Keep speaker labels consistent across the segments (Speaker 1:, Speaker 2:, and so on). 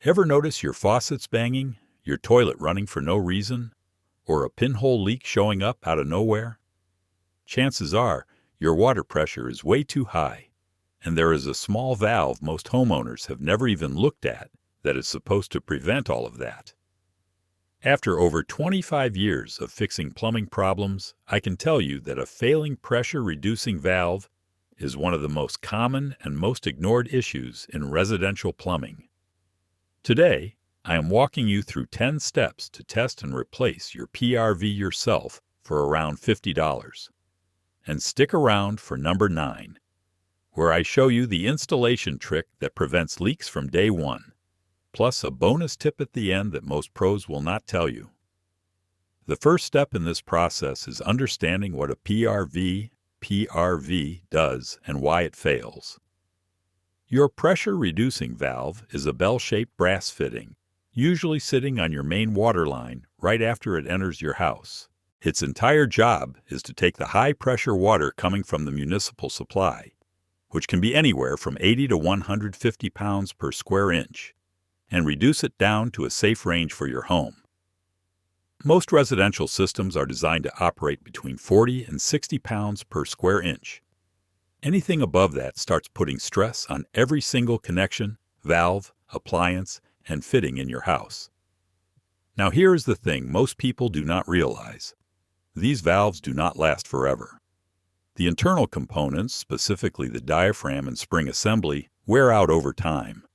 Speaker 1: Ever notice your faucets banging, your toilet running for no reason, or a pinhole leak showing up out of nowhere? Chances are your water pressure is way too high, and there is a small valve most homeowners have never even looked at that is supposed to prevent all of that. After over 25 years of fixing plumbing problems, I can tell you that a failing pressure-reducing valve is one of the most common and most ignored issues in residential plumbing. Today, I am walking you through 10 steps to test and replace your PRV yourself for around $50. And stick around for number 9, where I show you the installation trick that prevents leaks from day one, plus a bonus tip at the end that most pros will not tell you. The first step in this process is understanding what a PRV does and why it fails. Your pressure-reducing valve is a bell-shaped brass fitting, usually sitting on your main water line right after it enters your house. Its entire job is to take the high-pressure water coming from the municipal supply, which can be anywhere from 80 to 150 pounds per square inch, and reduce it down to a safe range for your home. Most residential systems are designed to operate between 40 and 60 pounds per square inch. Anything above that starts putting stress on every single connection, valve, appliance, and fitting in your house. Now here is the thing most people do not realize. These valves do not last forever. The internal components, specifically the diaphragm and spring assembly, wear out over time.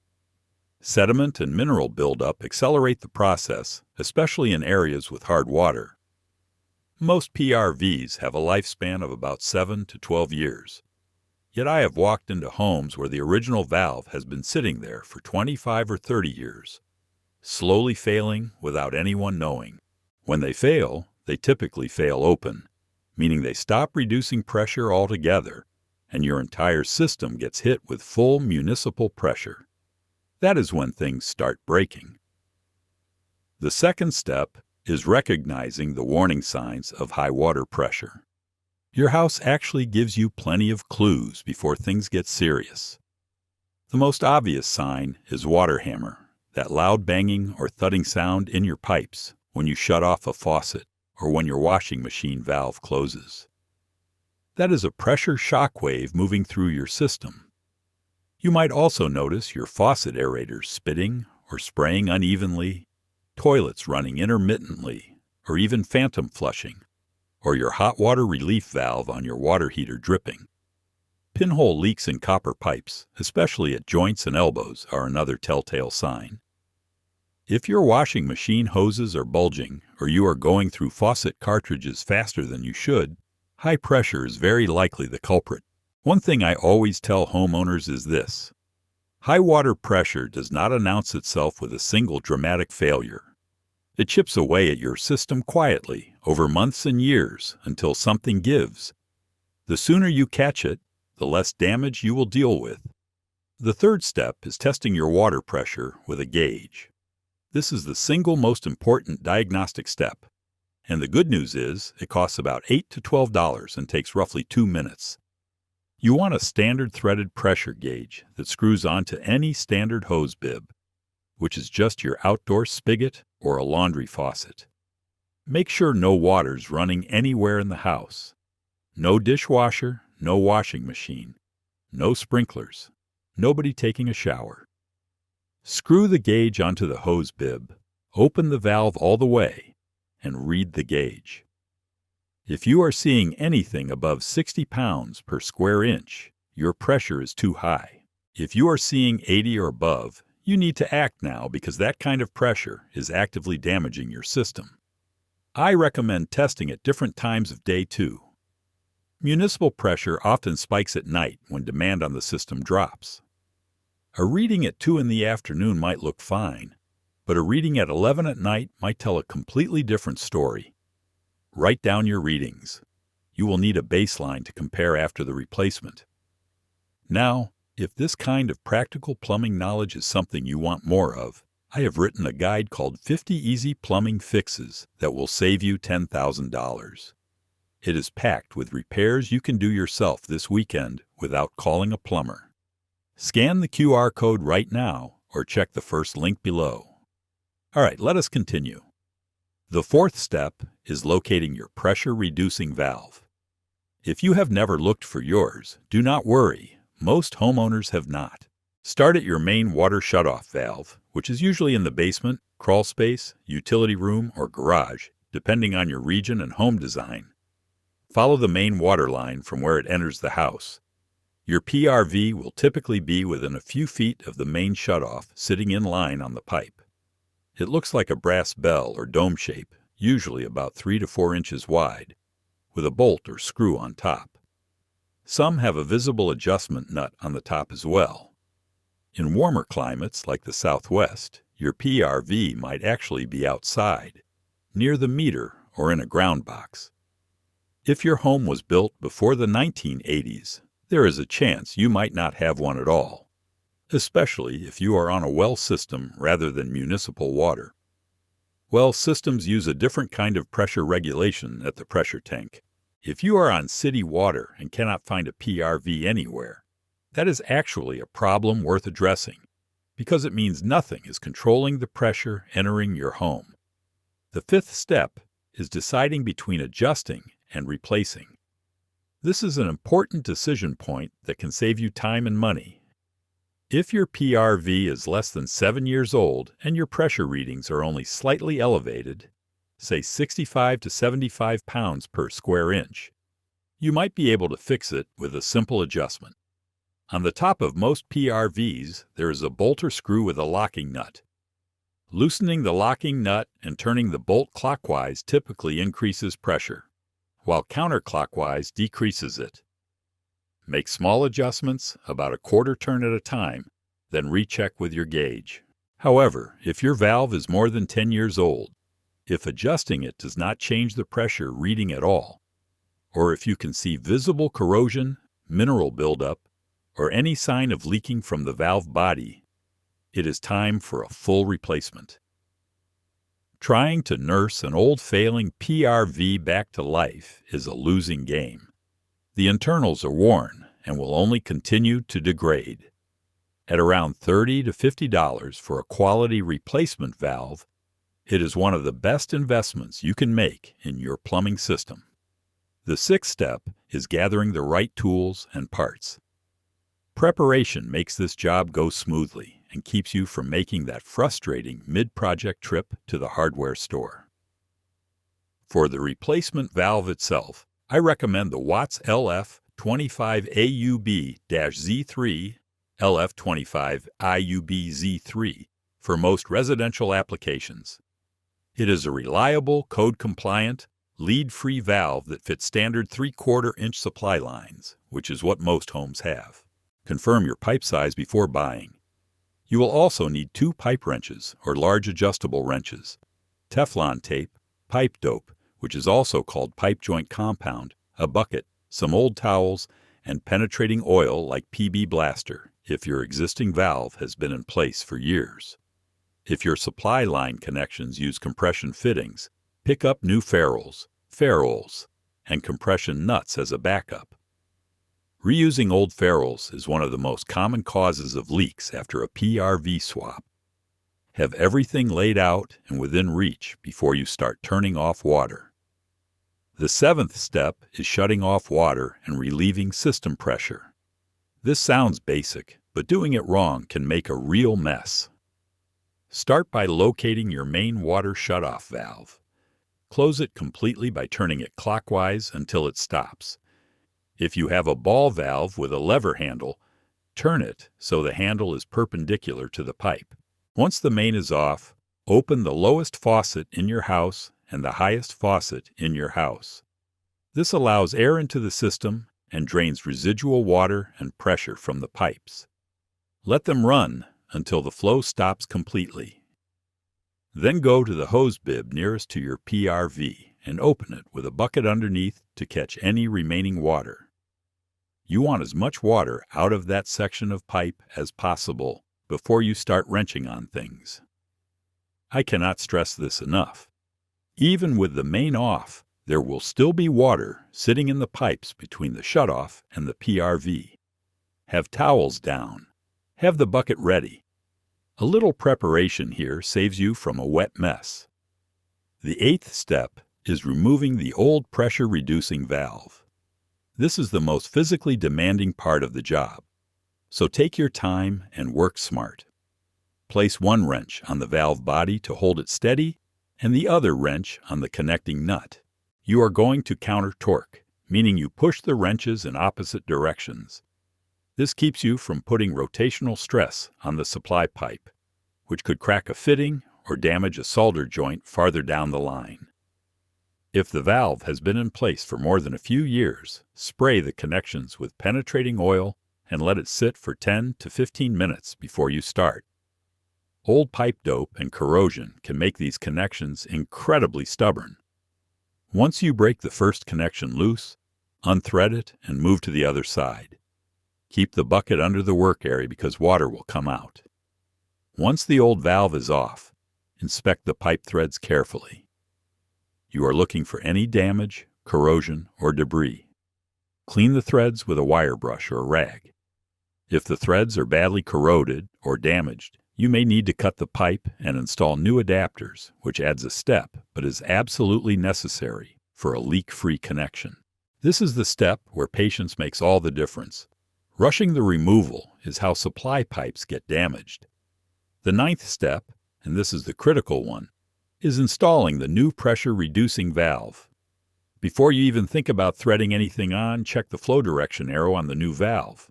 Speaker 1: Sediment and mineral buildup accelerate the process, especially in areas with hard water. Most PRVs have a lifespan of about 7 to 12 years. Yet I have walked into homes where the original valve has been sitting there for 25 or 30 years, slowly failing without anyone knowing. When they fail, they typically fail open, meaning they stop reducing pressure altogether, and your entire system gets hit with full municipal pressure. That is when things start breaking. The second step is recognizing the warning signs of high water pressure. Your house actually gives you plenty of clues before things get serious. The most obvious sign is water hammer, that loud banging or thudding sound in your pipes when you shut off a faucet or when your washing machine valve closes. That is a pressure shock wave moving through your system. You might also notice your faucet aerators spitting or spraying unevenly, toilets running intermittently, or even phantom flushing, or your hot water relief valve on your water heater dripping. Pinhole leaks in copper pipes, especially at joints and elbows, are another telltale sign. If your washing machine hoses are bulging or you are going through faucet cartridges faster than you should, high pressure is very likely the culprit. One thing I always tell homeowners is this: high water pressure does not announce itself with a single dramatic failure. It chips away at your system quietly over months and years until something gives. The sooner you catch it, the less damage you will deal with. The third step is testing your water pressure with a gauge. This is the single most important diagnostic step, and the good news is it costs about $8 to $12 and takes roughly 2 minutes. You want a standard threaded pressure gauge that screws onto any standard hose bib, which is just your outdoor spigot or a laundry faucet. Make sure no water's running anywhere in the house. No dishwasher, no washing machine, no sprinklers, nobody taking a shower. Screw the gauge onto the hose bib, open the valve all the way, and read the gauge. If you are seeing anything above 60 pounds per square inch, your pressure is too high. If you are seeing 80 or above, you need to act now because that kind of pressure is actively damaging your system. I recommend testing at different times of day too. Municipal pressure often spikes at night when demand on the system drops. A reading at 2 in the afternoon might look fine, but a reading at 11 at night might tell a completely different story. Write down your readings. You will need a baseline to compare after the replacement. Now, if this kind of practical plumbing knowledge is something you want more of, I have written a guide called 50 Easy Plumbing Fixes that will save you $10,000. It is packed with repairs you can do yourself this weekend without calling a plumber. Scan the QR code right now or check the first link below. All right, let us continue. The fourth step is locating your pressure-reducing valve. If you have never looked for yours, do not worry. Most homeowners have not. Start at your main water shutoff valve, which is usually in the basement, crawl space, utility room, or garage, depending on your region and home design. Follow the main water line from where it enters the house. Your PRV will typically be within a few feet of the main shutoff, sitting in line on the pipe. It looks like a brass bell or dome shape, usually about 3 to 4 inches wide, with a bolt or screw on top. Some have a visible adjustment nut on the top as well. In warmer climates like the Southwest, your PRV might actually be outside, near the meter or in a ground box. If your home was built before the 1980s, there is a chance you might not have one at all, especially if you are on a well system rather than municipal water. Well systems use a different kind of pressure regulation at the pressure tank. If you are on city water and cannot find a PRV anywhere, that is actually a problem worth addressing, because it means nothing is controlling the pressure entering your home. The fifth step is deciding between adjusting and replacing. This is an important decision point that can save you time and money. If your PRV is less than 7 years old and your pressure readings are only slightly elevated, say 65 to 75 pounds per square inch, you might be able to fix it with a simple adjustment. On the top of most PRVs, there is a bolt or screw with a locking nut. Loosening the locking nut and turning the bolt clockwise typically increases pressure, while counterclockwise decreases it. Make small adjustments, about a quarter turn at a time, then recheck with your gauge. However, if your valve is more than 10 years old, if adjusting it does not change the pressure reading at all, or if you can see visible corrosion, mineral buildup, or any sign of leaking from the valve body, it is time for a full replacement. Trying to nurse an old failing PRV back to life is a losing game. The internals are worn and will only continue to degrade. At around $30 to $50 for a quality replacement valve, it is one of the best investments you can make in your plumbing system. The sixth step is gathering the right tools and parts. Preparation makes this job go smoothly and keeps you from making that frustrating mid-project trip to the hardware store. For the replacement valve itself, I recommend the Watts LF25AUB-Z3, LF25IUB-Z3 for most residential applications. It is a reliable, code-compliant, lead-free valve that fits standard 3/4 inch supply lines, which is what most homes have. Confirm your pipe size before buying. You will also need 2 pipe wrenches or large adjustable wrenches, Teflon tape, pipe dope, which is also called pipe joint compound, a bucket, some old towels, and penetrating oil like PB Blaster if your existing valve has been in place for years. If your supply line connections use compression fittings, pick up new ferrules, and compression nuts as a backup. Reusing old ferrules is one of the most common causes of leaks after a PRV swap. Have everything laid out and within reach before you start turning off water. The seventh step is shutting off water and relieving system pressure. This sounds basic, but doing it wrong can make a real mess. Start by locating your main water shutoff valve. Close it completely by turning it clockwise until it stops. If you have a ball valve with a lever handle, turn it so the handle is perpendicular to the pipe. Once the main is off, open the lowest faucet in your house and the highest faucet in your house. This allows air into the system and drains residual water and pressure from the pipes. Let them run until the flow stops completely. Then go to the hose bib nearest to your PRV and open it with a bucket underneath to catch any remaining water. You want as much water out of that section of pipe as possible before you start wrenching on things. I cannot stress this enough. Even with the main off, there will still be water sitting in the pipes between the shutoff and the PRV. Have towels down. Have the bucket ready. A little preparation here saves you from a wet mess. The 8th step is removing the old pressure-reducing valve. This is the most physically demanding part of the job, so take your time and work smart. Place one wrench on the valve body to hold it steady and the other wrench on the connecting nut. You are going to counter torque, meaning you push the wrenches in opposite directions. This keeps you from putting rotational stress on the supply pipe, which could crack a fitting or damage a solder joint farther down the line. If the valve has been in place for more than a few years, spray the connections with penetrating oil and let it sit for 10 to 15 minutes before you start. Old pipe dope and corrosion can make these connections incredibly stubborn. Once you break the first connection loose, unthread it and move to the other side. Keep the bucket under the work area because water will come out. Once the old valve is off, inspect the pipe threads carefully. You are looking for any damage, corrosion, or debris. Clean the threads with a wire brush or a rag. If the threads are badly corroded or damaged, you may need to cut the pipe and install new adapters, which adds a step but is absolutely necessary for a leak-free connection. This is the step where patience makes all the difference. Rushing the removal is how supply pipes get damaged. The 9th step, and this is the critical one, is installing the new pressure-reducing valve. Before you even think about threading anything on, check the flow direction arrow on the new valve.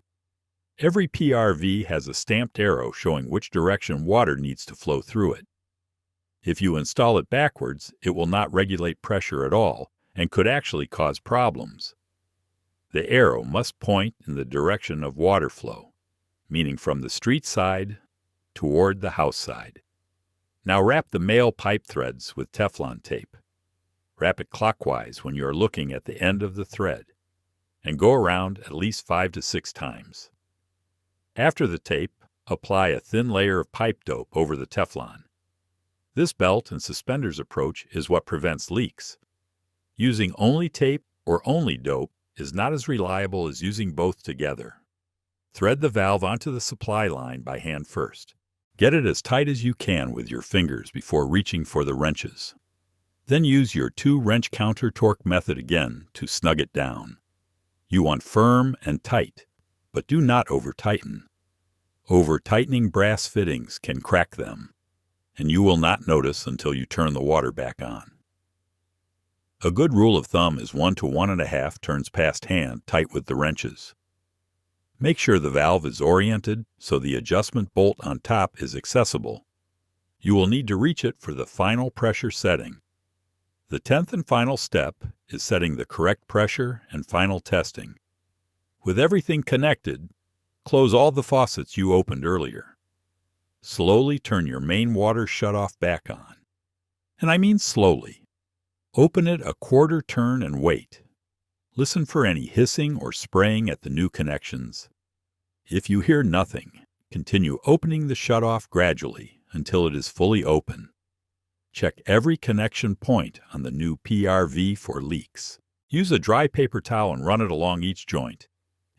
Speaker 1: Every PRV has a stamped arrow showing which direction water needs to flow through it. If you install it backwards, it will not regulate pressure at all and could actually cause problems. The arrow must point in the direction of water flow, meaning from the street side toward the house side. Now wrap the male pipe threads with Teflon tape. Wrap it clockwise when you are looking at the end of the thread, and go around at least 5 to 6 times. After the tape, apply a thin layer of pipe dope over the Teflon. This belt and suspenders approach is what prevents leaks. Using only tape or only dope is not as reliable as using both together. Thread the valve onto the supply line by hand first. Get it as tight as you can with your fingers before reaching for the wrenches. Then use your 2-wrench counter torque method again to snug it down. You want firm and tight, but do not over-tighten. Over-tightening brass fittings can crack them, and you will not notice until you turn the water back on. A good rule of thumb is 1 to 1.5 turns past hand tight with the wrenches. Make sure the valve is oriented so the adjustment bolt on top is accessible. You will need to reach it for the final pressure setting. The 10th and final step is setting the correct pressure and final testing. With everything connected, close all the faucets you opened earlier. Slowly turn your main water shutoff back on. And I mean slowly. Open it a quarter turn and wait. Listen for any hissing or spraying at the new connections. If you hear nothing, continue opening the shutoff gradually until it is fully open. Check every connection point on the new PRV for leaks. Use a dry paper towel and run it along each joint.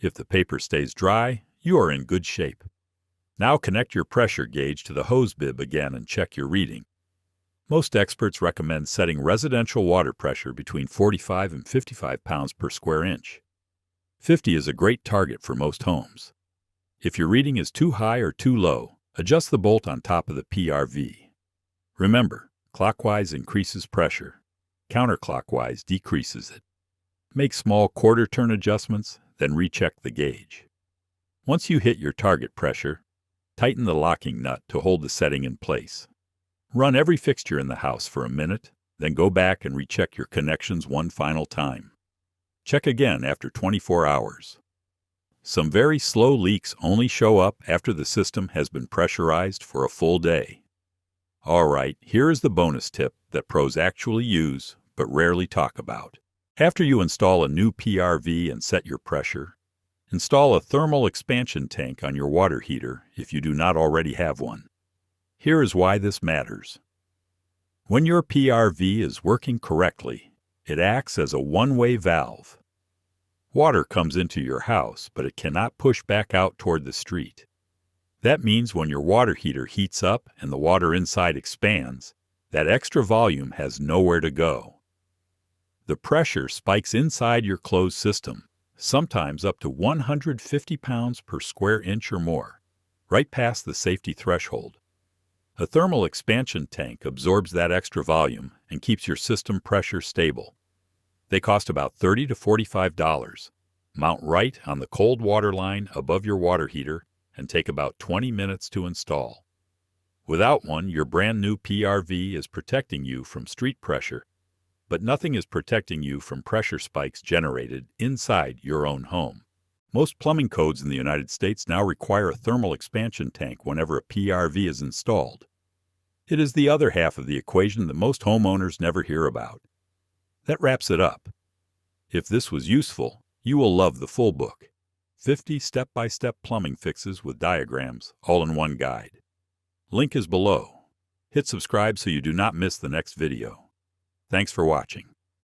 Speaker 1: If the paper stays dry, you are in good shape. Now connect your pressure gauge to the hose bib again and check your reading. Most experts recommend setting residential water pressure between 45 and 55 pounds per square inch. 50 is a great target for most homes. If your reading is too high or too low, adjust the bolt on top of the PRV. Remember, clockwise increases pressure, counterclockwise decreases it. Make small quarter-turn adjustments, then recheck the gauge. Once you hit your target pressure, tighten the locking nut to hold the setting in place. Run every fixture in the house for a minute, then go back and recheck your connections one final time. Check again after 24 hours. Some very slow leaks only show up after the system has been pressurized for a full day. All right, here is the bonus tip that pros actually use but rarely talk about. After you install a new PRV and set your pressure, install a thermal expansion tank on your water heater if you do not already have one. Here is why this matters. When your PRV is working correctly, it acts as a one-way valve. Water comes into your house, but it cannot push back out toward the street. That means when your water heater heats up and the water inside expands, that extra volume has nowhere to go. The pressure spikes inside your closed system, sometimes up to 150 pounds per square inch or more, right past the safety threshold. A thermal expansion tank absorbs that extra volume and keeps your system pressure stable. They cost about $30 to $45, mount right on the cold water line above your water heater, and take about 20 minutes to install. Without one, your brand new PRV is protecting you from street pressure, but nothing is protecting you from pressure spikes generated inside your own home. Most plumbing codes in the United States now require a thermal expansion tank whenever a PRV is installed. It is the other half of the equation that most homeowners never hear about. That wraps it up. If this was useful, you will love the full book. 50 step-by-step plumbing fixes with diagrams, all in one guide. Link is below. Hit subscribe so you do not miss the next video. Thanks for watching.